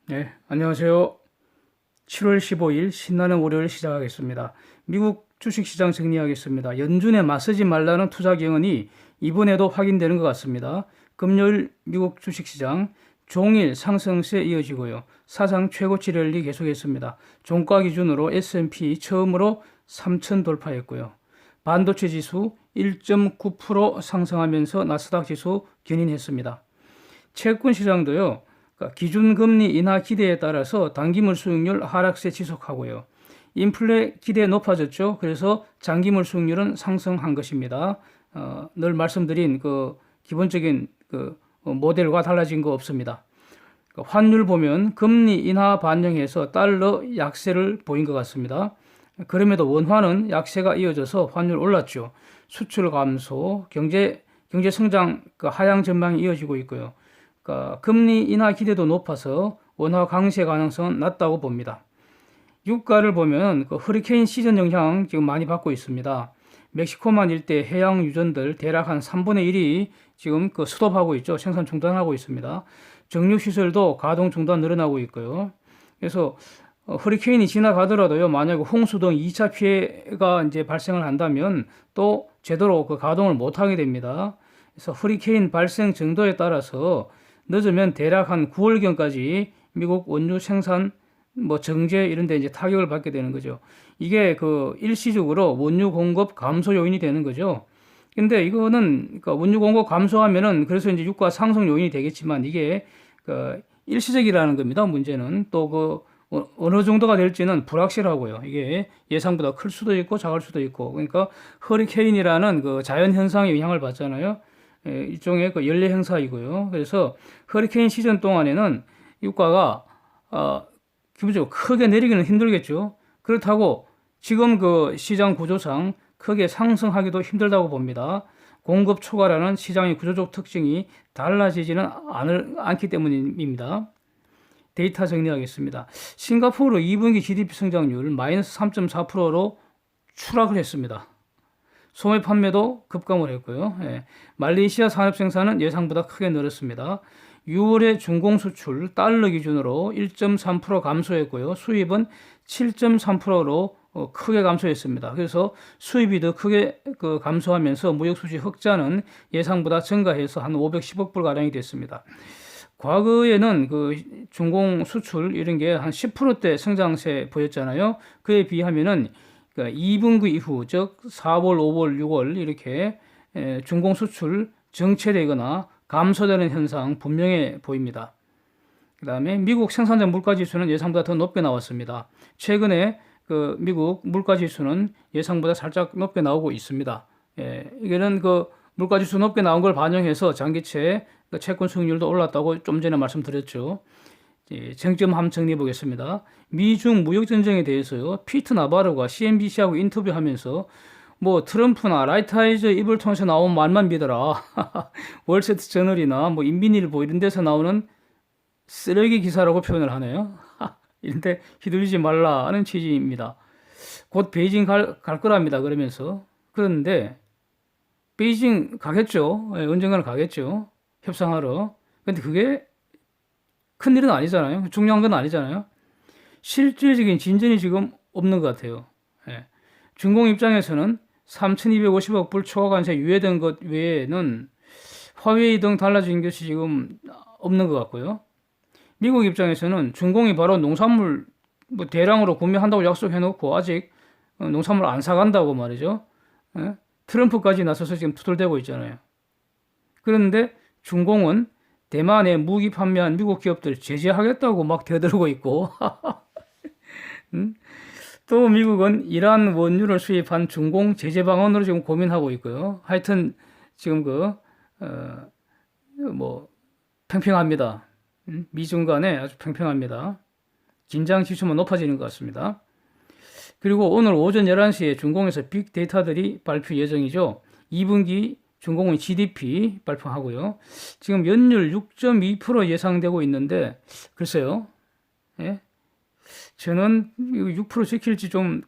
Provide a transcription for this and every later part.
네, 안녕하세요. 7월 15일 신나는 월요일 시작하겠습니다. 미국 주식시장 정리하겠습니다. 연준에 맞서지 말라는 투자 경언이 이번에도 확인되는 것 같습니다. 금요일 미국 주식시장 종일 상승세 이어지고요. 사상 최고치 랠리 계속했습니다. 종가 기준으로 S&P 처음으로 3천 돌파했고요. 반도체 지수 1.9% 상승하면서 나스닥 지수 견인했습니다. 채권 시장도요. 기준금리 인하 기대에 따라서 단기물 수익률 하락세 지속하고요. 인플레 기대 높아졌죠. 그래서 장기물 수익률은 상승한 것입니다. 늘 말씀드린 그 기본적인 그 모델과 달라진 거 없습니다. 환율 보면 금리 인하 반영해서 달러 약세를 보인 것 같습니다. 그럼에도 원화는 약세가 이어져서 환율 올랐죠. 수출 감소, 경제 성장 하향 전망이 이어지고 있고요. 금리 인하 기대도 높아서 원화 강세 가능성은 낮다고 봅니다. 유가를 보면 허리케인 시즌 영향 지금 많이 받고 있습니다. 멕시코만 일대 해양 유전들 대략 한 3분의 1이 지금 스톱하고 있죠. 생산 중단하고 있습니다. 정유 시설도 가동 중단 늘어나고 있고요. 그래서 허리케인이 지나가더라도요. 만약에 홍수 등 2차 피해가 이제 발생을 한다면 또 제대로 가동을 못 하게 됩니다. 그래서 허리케인 발생 정도에 따라서 늦으면 대략 한 9월경까지 미국 원유 생산 정제 이런 데 이제 타격을 받게 되는 거죠. 이게 일시적으로 원유 공급 감소 요인이 되는 거죠. 근데 이거는 원유 공급 감소하면은 그래서 이제 유가 상승 요인이 되겠지만 이게 일시적이라는 겁니다. 문제는 또 어느 정도가 될지는 불확실하고요. 이게 예상보다 클 수도 있고 작을 수도 있고. 그러니까 허리케인이라는 자연 현상에 영향을 받잖아요. 일종의 연례 행사이고요. 그래서 허리케인 시즌 동안에는 유가가 기본적으로 크게 내리기는 힘들겠죠. 그렇다고 지금 시장 구조상 크게 상승하기도 힘들다고 봅니다. 공급 초과라는 시장의 구조적 특징이 달라지지는 않기 때문입니다. 데이터 정리하겠습니다. 싱가포르 2분기 GDP 성장률 마이너스 3.4%로 추락을 했습니다. 소매 판매도 급감을 했고요. 말레이시아 산업 생산은 예상보다 크게 늘었습니다. 6월의 중공 수출 달러 기준으로 1.3% 감소했고요. 수입은 7.3%로 크게 감소했습니다. 그래서 수입이 더 크게 감소하면서 무역 수지 흑자는 예상보다 증가해서 한 510억 불 가량이 됐습니다. 과거에는 중공 수출 이런 게 한 10%대 성장세 보였잖아요. 그에 비하면은 2분기 이후 즉 4월, 5월, 6월 이렇게 중공 수출 정체되거나 감소되는 현상 분명해 보입니다. 그 다음에 미국 생산자 물가지수는 예상보다 더 높게 나왔습니다. 최근에 미국 물가지수는 예상보다 살짝 높게 나오고 있습니다. 이거는 물가지수 높게 나온 걸 반영해서 장기채 채권 수익률도 올랐다고 좀 전에 말씀드렸죠. 쟁점 한번 정리해 보겠습니다. 미중 무역 전쟁에 대해서요. 피트 나바로가 CNBC하고 인터뷰하면서 트럼프나 라이트하이저 입을 통해서 나온 말만 믿어라. 월스트리트 저널이나 인민일보 이런 데서 나오는 쓰레기 기사라고 표현을 하네요. 이런데 휘둘리지 말라는 취지입니다. 곧 베이징 갈 거랍니다. 그러면서 그런데 베이징 가겠죠. 언젠가는 가겠죠. 협상하러. 근데 그게 큰 일은 아니잖아요. 중요한 건 아니잖아요. 실질적인 진전이 지금 없는 것 같아요. 중공 입장에서는 3,250억 불 초과 관세 유예된 것 외에는 화웨이 등 달라진 것이 지금 없는 것 같고요. 미국 입장에서는 중공이 바로 농산물 대량으로 구매한다고 약속해놓고 아직 농산물 안 사간다고 말이죠. 트럼프까지 나서서 지금 투덜대고 있잖아요. 그런데 중공은 대만에 무기 판매한 미국 기업들 제재하겠다고 막 대들고 있고 또 미국은 이란 원유를 수입한 중공 제재 방안으로 지금 고민하고 있고요. 하여튼 지금 팽팽합니다. 미중 간에 아주 팽팽합니다. 긴장 지수만 높아지는 것 같습니다. 그리고 오늘 오전 11시에 중공에서 빅데이터들이 발표 예정이죠. 2분기 중공의 GDP 발표하고요. 지금 연율 6.2% 예상되고 있는데 글쎄요. 저는 6% 지킬지 좀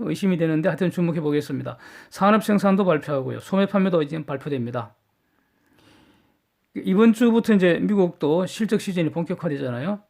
의심이 되는데 하여튼 주목해 보겠습니다. 산업 생산도 발표하고요. 소매 판매도 이제 발표됩니다. 이번 주부터 이제 미국도 실적 시즌이 본격화되잖아요.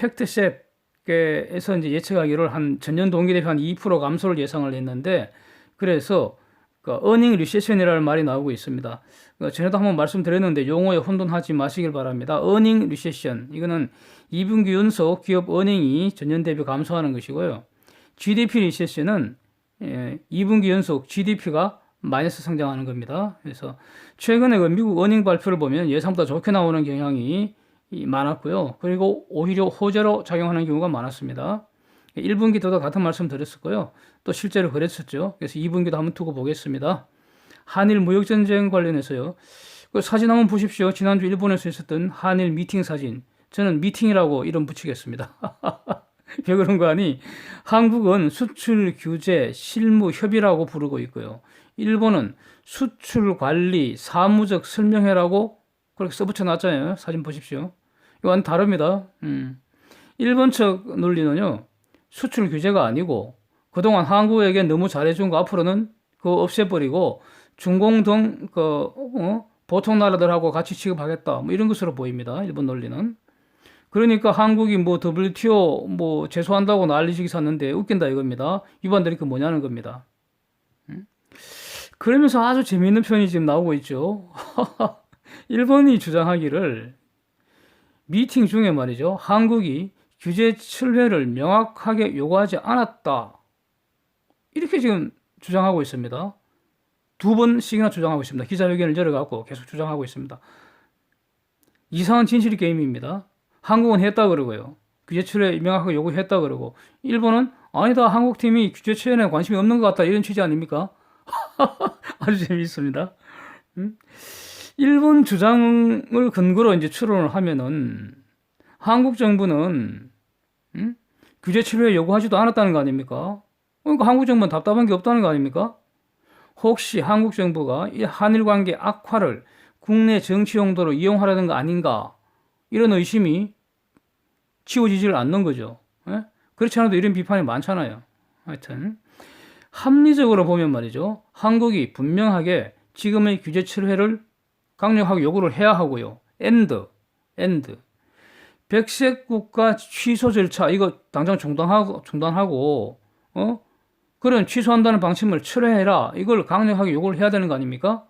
팩트셋에서 이제 예측하기를 한 전년 동기 대비 한 2% 감소를 예상을 했는데, 그래서 그 어닝 리세션이라는 말이 나오고 있습니다. 전에도 한번 말씀드렸는데 용어에 혼돈하지 마시길 바랍니다. 어닝 리세션, 이거는 2분기 연속 기업 어닝이 전년 대비 감소하는 것이고요. GDP 리세션은 2분기 연속 GDP가 마이너스 성장하는 겁니다. 그래서 최근에 그 미국 어닝 발표를 보면 예상보다 좋게 나오는 경향이 많았고요. 그리고 오히려 호재로 작용하는 경우가 많았습니다. 1분기도 같은 말씀 드렸었고요. 또 실제로 그랬었죠. 그래서 2분기도 한번 두고 보겠습니다. 한일 무역전쟁 관련해서요. 그 사진 한번 보십시오. 지난주 일본에서 있었던 한일 미팅 사진. 저는 미팅이라고 이름 붙이겠습니다. 왜 그런가 하니 한국은 수출 규제 실무 협의라고 부르고 있고요. 일본은 수출 관리 사무적 설명회라고 그렇게 써붙여 놨잖아요. 사진 보십시오. 이건 다릅니다. 일본 측 논리는요. 수출 규제가 아니고 그동안 한국에게 너무 잘해준 거 앞으로는 그거 없애버리고 중공 등 보통 나라들하고 같이 취급하겠다. 뭐 이런 것으로 보입니다. 일본 논리는. 그러니까 한국이 뭐 WTO 뭐 제소한다고 난리지기 샀는데 웃긴다 이겁니다. 위반들이 그 뭐냐는 겁니다. 그러면서 아주 재미있는 표현이 지금 나오고 있죠. 일본이 주장하기를 미팅 중에 말이죠. 한국이 규제 철회를 명확하게 요구하지 않았다. 이렇게 지금 주장하고 있습니다. 2번씩이나 주장하고 있습니다. 기자회견을 열어갖고 계속 주장하고 있습니다. 이상한 진실 게임입니다. 한국은 했다 그러고요. 규제 철회 명확하게 요구했다 그러고 일본은 아니다. 한국팀이 규제 철회에 관심이 없는 것 같다. 이런 취지 아닙니까? 아주 재미있습니다. 일본 주장을 근거로 이제 추론을 하면은 한국 정부는 규제 철회 요구하지도 않았다는 거 아닙니까? 그러니까 한국 정부는 답답한 게 없다는 거 아닙니까? 혹시 한국 정부가 이 한일 관계 악화를 국내 정치 용도로 이용하려는 거 아닌가? 이런 의심이 지워지지를 않는 거죠. 예? 그렇지 않아도 이런 비판이 많잖아요. 하여튼 합리적으로 보면 말이죠. 한국이 분명하게 지금의 규제 철회를 강력하게 요구를 해야 하고요. 엔드. 백색 국가 취소 절차 이거 당장 중단하고 그런 취소한다는 방침을 철회해라. 이걸 강력하게 요구를 해야 되는 거 아닙니까?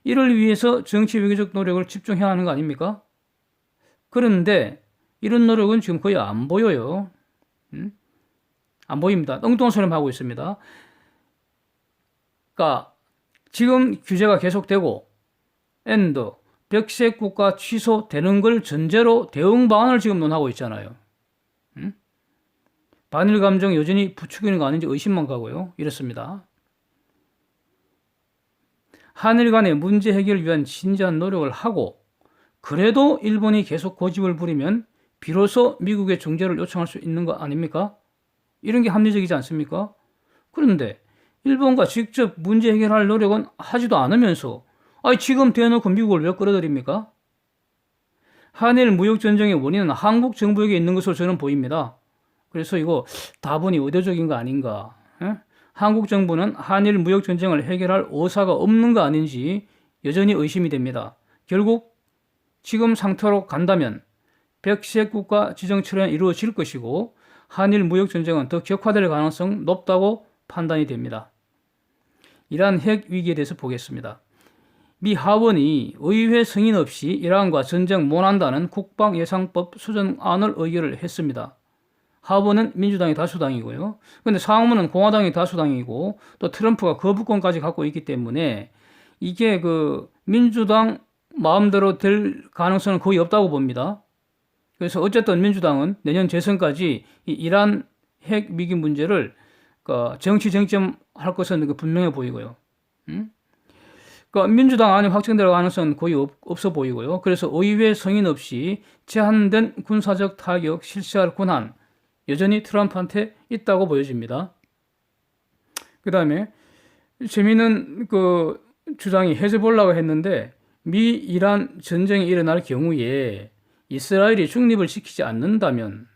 이를 위해서 정치 외교적 노력을 집중해야 하는 거 아닙니까? 그런데 이런 노력은 지금 거의 안 보여요. 안 보입니다. 엉뚱한 소리만 하고 있습니다. 그러니까 지금 규제가 계속되고 엔드 백색 국가 취소되는 걸 전제로 대응 방안을 지금 논하고 있잖아요. 반일 감정 여전히 부추기는 거 아닌지 의심만 가고요. 이렇습니다. 한일 간의 문제 해결을 위한 진지한 노력을 하고 그래도 일본이 계속 고집을 부리면 비로소 미국의 중재를 요청할 수 있는 거 아닙니까? 이런 게 합리적이지 않습니까? 그런데 일본과 직접 문제 해결할 노력은 하지도 않으면서 지금 대놓고 미국을 왜 끌어들입니까? 한일 무역전쟁의 원인은 한국 정부에게 있는 것으로 저는 보입니다. 그래서 이거 다분히 의도적인 거 아닌가? 한국 정부는 한일 무역전쟁을 해결할 의사가 없는 거 아닌지 여전히 의심이 됩니다. 결국 지금 상태로 간다면 백색 국가 지정 철회는 이루어질 것이고 한일 무역전쟁은 더 격화될 가능성 높다고 판단이 됩니다. 이란 핵 위기에 대해서 보겠습니다. 미 하원이 의회 승인 없이 이란과 전쟁 못한다는 국방예상법 수정안을 의결을 했습니다. 하원은 민주당이 다수당이고요. 그런데 상원은 공화당이 다수당이고 또 트럼프가 거부권까지 갖고 있기 때문에 이게 그 민주당 마음대로 될 가능성은 거의 없다고 봅니다. 그래서 어쨌든 민주당은 내년 재선까지 이 이란 핵 위기 문제를 정치 쟁점할 것은 분명해 보이고요. 그러니까 민주당 안에 확정될 가능성은 거의 없어 보이고요. 그래서 의회 승인 없이 제한된 군사적 타격 실시할 권한 여전히 트럼프한테 있다고 보여집니다. 그 다음에 재미있는 그 주장이 헤즈볼라가 했는데 미 이란 전쟁이 일어날 경우에 이스라엘이 중립을 지키지 않는다면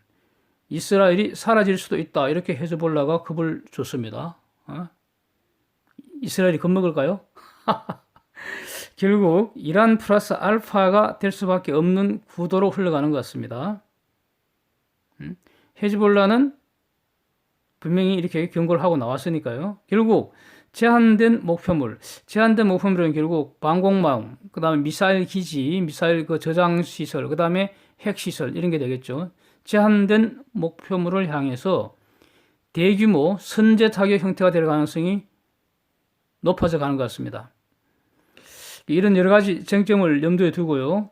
이스라엘이 사라질 수도 있다. 이렇게 헤즈볼라가 겁을 줬습니다. 이스라엘이 겁먹을까요? 결국 이란 플러스 알파가 될 수밖에 없는 구도로 흘러가는 것 같습니다. 헤즈볼라는 분명히 이렇게 경고를 하고 나왔으니까요. 결국 제한된 목표물은 결국 방공망, 그 다음에 미사일 기지, 미사일 그 저장 시설, 그 다음에 핵 시설 이런 게 되겠죠. 제한된 목표물을 향해서 대규모 선제 타격 형태가 될 가능성이 높아져 가는 것 같습니다. 이런 여러 가지 쟁점을 염두에 두고요.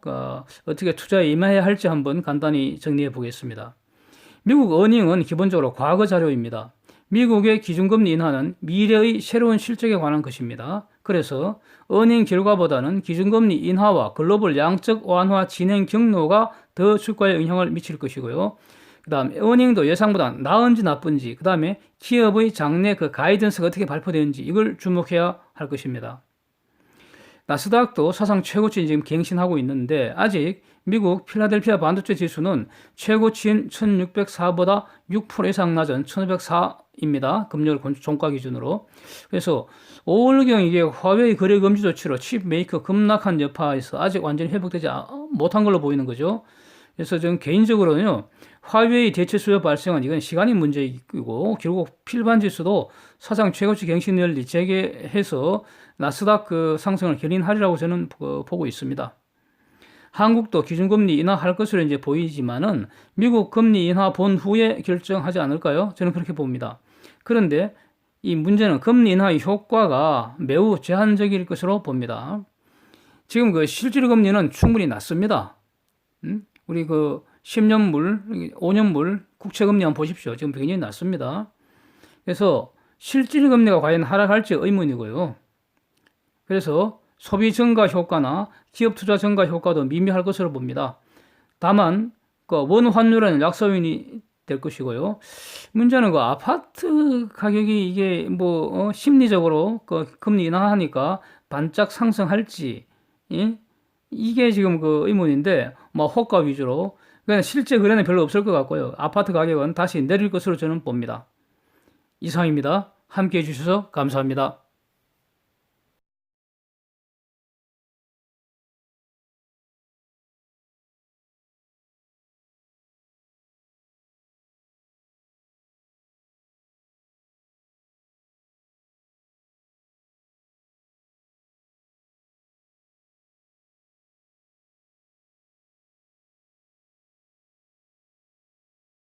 어떻게 투자에 임해야 할지 한번 간단히 정리해 보겠습니다. 미국 어닝은 기본적으로 과거 자료입니다. 미국의 기준금리 인하는 미래의 새로운 실적에 관한 것입니다. 그래서 어닝 결과보다는 기준금리 인하와 글로벌 양적 완화 진행 경로가 더 주가에 영향을 미칠 것이고요. 그 다음에 어닝도 예상보다 나은지 나쁜지, 그 다음에 기업의 장래 그 가이던스가 어떻게 발표되는지 이걸 주목해야 할 것입니다. 나스닥도 사상 최고치를 지금 갱신하고 있는데 아직 미국 필라델피아 반도체 지수는 최고치인 1604보다 6% 이상 낮은 1504입니다. 금요일 종가 기준으로. 그래서 5월경 이게 화웨이 거래 금지 조치로 칩 메이커 급락한 여파에서 아직 완전히 회복되지 못한 걸로 보이는 거죠. 그래서 저는 개인적으로는요, 화웨이 대체 수요 발생은 이건 시간이 문제이고, 결국 필반 지수도 사상 최고치 갱신을 재개해서 나스닥 그 상승을 견인하리라고 저는 보고 있습니다. 한국도 기준금리 인하할 것으로 이제 보이지만은 미국 금리 인하 본 후에 결정하지 않을까요? 저는 그렇게 봅니다. 그런데 이 문제는 금리 인하의 효과가 매우 제한적일 것으로 봅니다. 지금 그 실질 금리는 충분히 낮습니다. 우리 그 10년물, 5년물 국채금리 한번 보십시오. 지금 굉장히 낮습니다. 그래서 실질 금리가 과연 하락할지 의문이고요. 그래서 소비 증가 효과나 기업 투자 증가 효과도 미미할 것으로 봅니다. 다만 그 원 환율은 약세 요인이 될 것이고요. 문제는 그 아파트 가격이 이게 심리적으로 그 금리 인하하니까 반짝 상승할지, 예? 이게 지금 그 의문인데 호가 위주로 그냥 실제 거래는 별로 없을 것 같고요. 아파트 가격은 다시 내릴 것으로 저는 봅니다. 이상입니다. 함께 해주셔서 감사합니다.